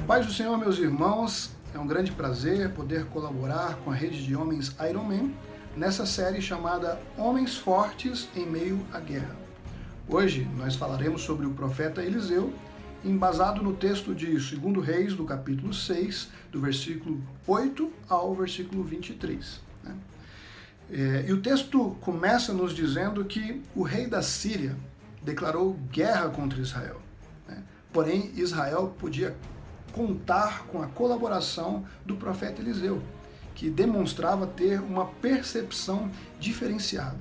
Paz do Senhor, meus irmãos, é um grande prazer poder colaborar com a rede de homens Ironman nessa série chamada Homens Fortes em Meio à Guerra. Hoje nós falaremos sobre o profeta Eliseu, embasado no texto de 2 Reis, do capítulo 6, do versículo 8 ao versículo 23. E o texto começa nos dizendo que o rei da Síria declarou guerra contra Israel. Porém, Israel podia contar com a colaboração do profeta Eliseu, que demonstrava ter uma percepção diferenciada.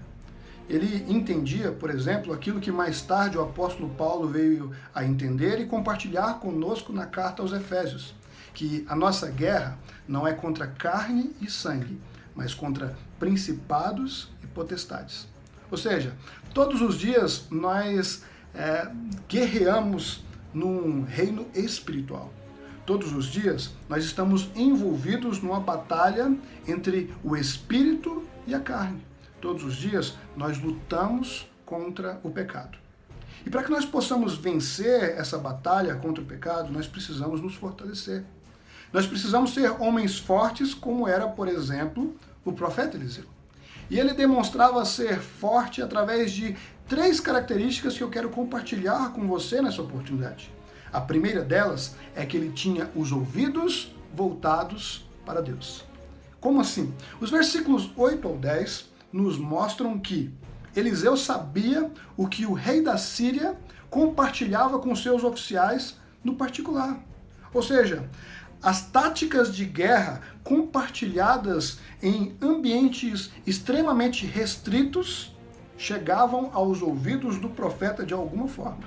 Ele entendia, por exemplo, aquilo que mais tarde o apóstolo Paulo veio a entender e compartilhar conosco na carta aos Efésios, que a nossa guerra não é contra carne e sangue, mas contra principados e potestades. Ou seja, todos os dias nós guerreamos num reino espiritual. Todos os dias nós estamos envolvidos numa batalha entre o espírito e a carne. Todos os dias nós lutamos contra o pecado. E para que nós possamos vencer essa batalha contra o pecado, nós precisamos nos fortalecer. Nós precisamos ser homens fortes, como era, por exemplo, o profeta Eliseu. E ele demonstrava ser forte através de 3 características que eu quero compartilhar com você nessa oportunidade. A primeira delas é que ele tinha os ouvidos voltados para Deus. Como assim? Os versículos 8 ao 10 nos mostram que Eliseu sabia o que o rei da Síria compartilhava com seus oficiais no particular. Ou seja, as táticas de guerra compartilhadas em ambientes extremamente restritos chegavam aos ouvidos do profeta de alguma forma.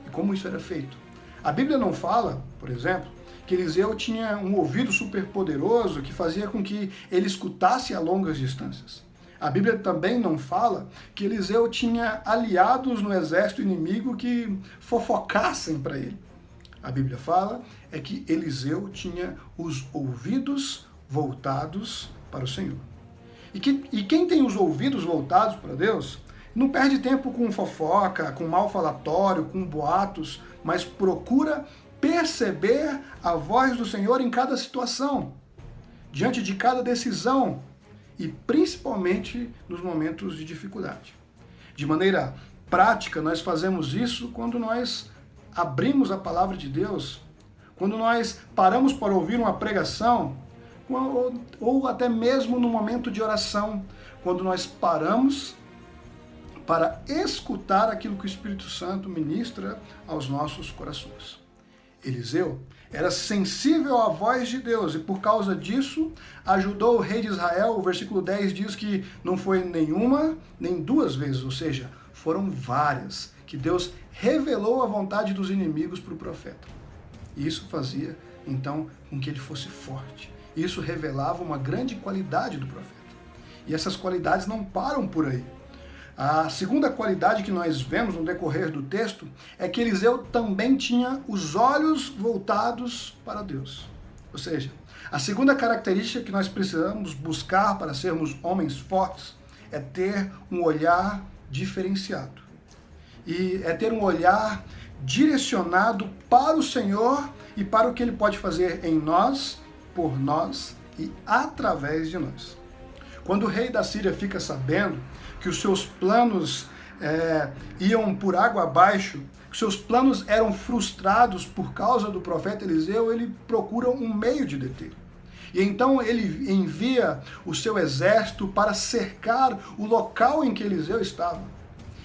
E como isso era feito? A Bíblia não fala, por exemplo, que Eliseu tinha um ouvido superpoderoso que fazia com que ele escutasse a longas distâncias. A Bíblia também não fala que Eliseu tinha aliados no exército inimigo que fofocassem para ele. A Bíblia fala é que Eliseu tinha os ouvidos voltados para o Senhor. E quem tem os ouvidos voltados para Deus não perde tempo com fofoca, com mal falatório, com boatos, mas procura perceber a voz do Senhor em cada situação, diante de cada decisão e principalmente nos momentos de dificuldade. De maneira prática, nós fazemos isso quando nós abrimos a palavra de Deus, quando nós paramos para ouvir uma pregação, ou até mesmo no momento de oração, quando nós paramos para escutar aquilo que o Espírito Santo ministra aos nossos corações. Eliseu era sensível à voz de Deus e por causa disso ajudou o rei de Israel. O versículo 10 diz que não foi nenhuma, nem 2 vezes, ou seja, foram várias, que Deus revelou a vontade dos inimigos para o profeta. E isso fazia, então, com que ele fosse forte. Isso revelava uma grande qualidade do profeta. E essas qualidades não param por aí. A segunda qualidade que nós vemos no decorrer do texto é que Eliseu também tinha os olhos voltados para Deus. Ou seja, a segunda característica que nós precisamos buscar para sermos homens fortes é ter um olhar diferenciado. E é ter um olhar direcionado para o Senhor e para o que Ele pode fazer em nós, por nós e através de nós. Quando o rei da Síria fica sabendo que os seus planos iam por água abaixo, que seus planos eram frustrados por causa do profeta Eliseu, ele procura um meio de deter. E então ele envia o seu exército para cercar o local em que Eliseu estava.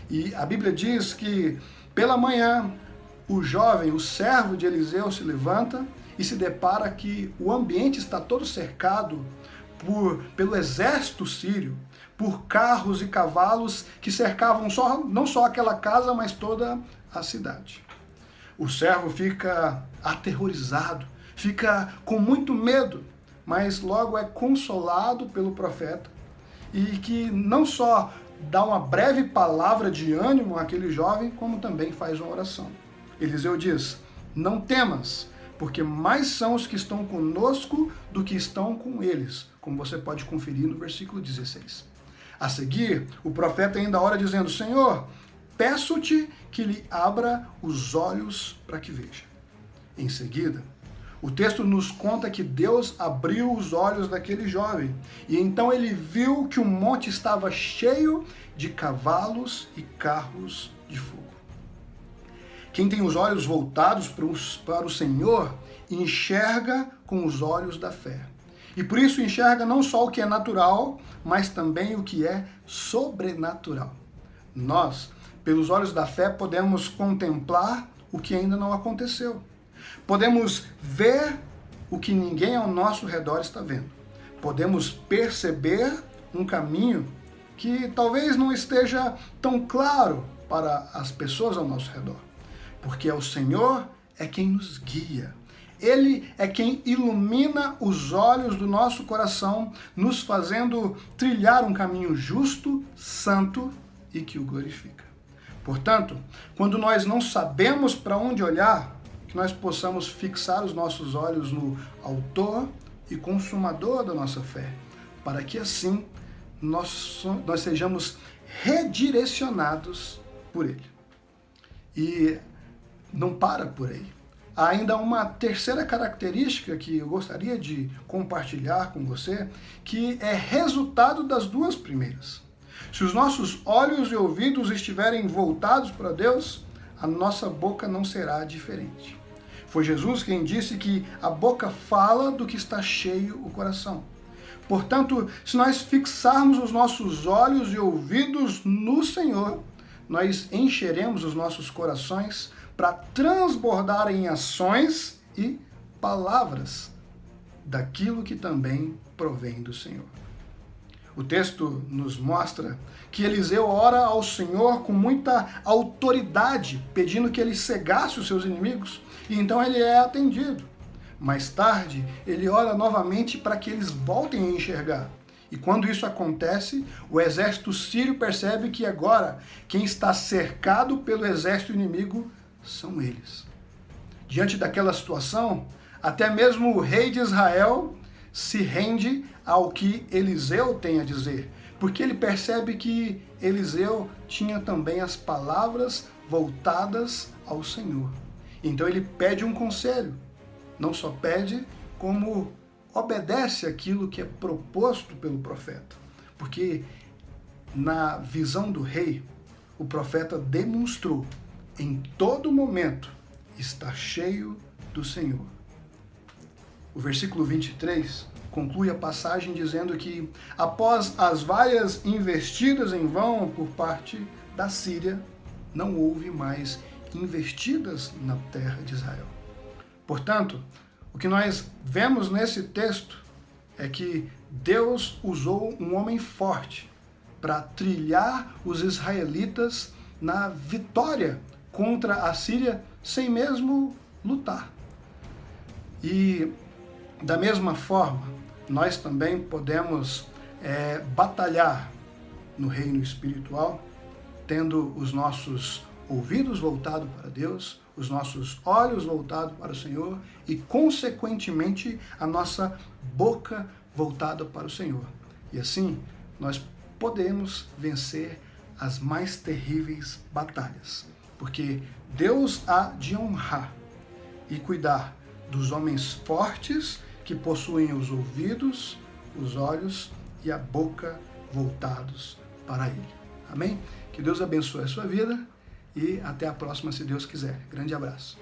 E a Bíblia diz que pela manhã o jovem, o servo de Eliseu, se levanta e se depara que o ambiente está todo cercado pelo exército sírio, por carros e cavalos que cercavam não só aquela casa, mas toda a cidade. O servo fica aterrorizado, fica com muito medo, mas logo é consolado pelo profeta e que não só dá uma breve palavra de ânimo àquele jovem, como também faz uma oração. Eliseu diz: não temas, porque mais são os que estão conosco do que estão com eles, como você pode conferir no versículo 16. A seguir, o profeta ainda ora dizendo: Senhor, peço-te que lhe abra os olhos para que veja. Em seguida, O texto nos conta que Deus abriu os olhos daquele jovem, e então ele viu que o monte estava cheio de cavalos e carros de fogo. Quem tem os olhos voltados para o Senhor, enxerga com os olhos da fé. E por isso enxerga não só o que é natural, mas também o que é sobrenatural. Nós, pelos olhos da fé, podemos contemplar o que ainda não aconteceu. Podemos ver o que ninguém ao nosso redor está vendo. Podemos perceber um caminho que talvez não esteja tão claro para as pessoas ao nosso redor. Porque o Senhor é quem nos guia. Ele é quem ilumina os olhos do nosso coração, nos fazendo trilhar um caminho justo, santo e que o glorifica. Portanto, quando nós não sabemos para onde olhar, que nós possamos fixar os nossos olhos no autor e consumador da nossa fé, para que assim nós sejamos redirecionados por Ele. E não para por aí. Há ainda uma terceira característica que eu gostaria de compartilhar com você, que é resultado das duas primeiras. Se os nossos olhos e ouvidos estiverem voltados para Deus, a nossa boca não será diferente. Foi Jesus quem disse que a boca fala do que está cheio o coração. Portanto, se nós fixarmos os nossos olhos e ouvidos no Senhor, nós encheremos os nossos corações para transbordar em ações e palavras daquilo que também provém do Senhor. O texto nos mostra que Eliseu ora ao Senhor com muita autoridade, pedindo que ele cegasse os seus inimigos, e então ele é atendido. Mais tarde, ele ora novamente para que eles voltem a enxergar. E quando isso acontece, o exército sírio percebe que agora quem está cercado pelo exército inimigo são eles. Diante daquela situação, até mesmo o rei de Israel se rende ao que Eliseu tem a dizer, porque ele percebe que Eliseu tinha também as palavras voltadas ao Senhor. Então ele pede um conselho. Não só pede, como obedece aquilo que é proposto pelo profeta. Porque na visão do rei, o profeta demonstrou em todo momento estar cheio do Senhor. O versículo 23 conclui a passagem dizendo que após as várias investidas em vão por parte da Síria, não houve mais investidas na terra de Israel. Portanto, o que nós vemos nesse texto é que Deus usou um homem forte para trilhar os israelitas na vitória contra a Síria sem mesmo lutar. E da mesma forma, nós também podemos batalhar no reino espiritual, tendo os nossos ouvidos voltados para Deus, os nossos olhos voltados para o Senhor e, consequentemente, a nossa boca voltada para o Senhor. E assim, nós podemos vencer as mais terríveis batalhas, porque Deus há de honrar e cuidar dos homens fortes que possuem os ouvidos, os olhos e a boca voltados para Ele. Amém? Que Deus abençoe a sua vida e até a próxima, se Deus quiser. Grande abraço.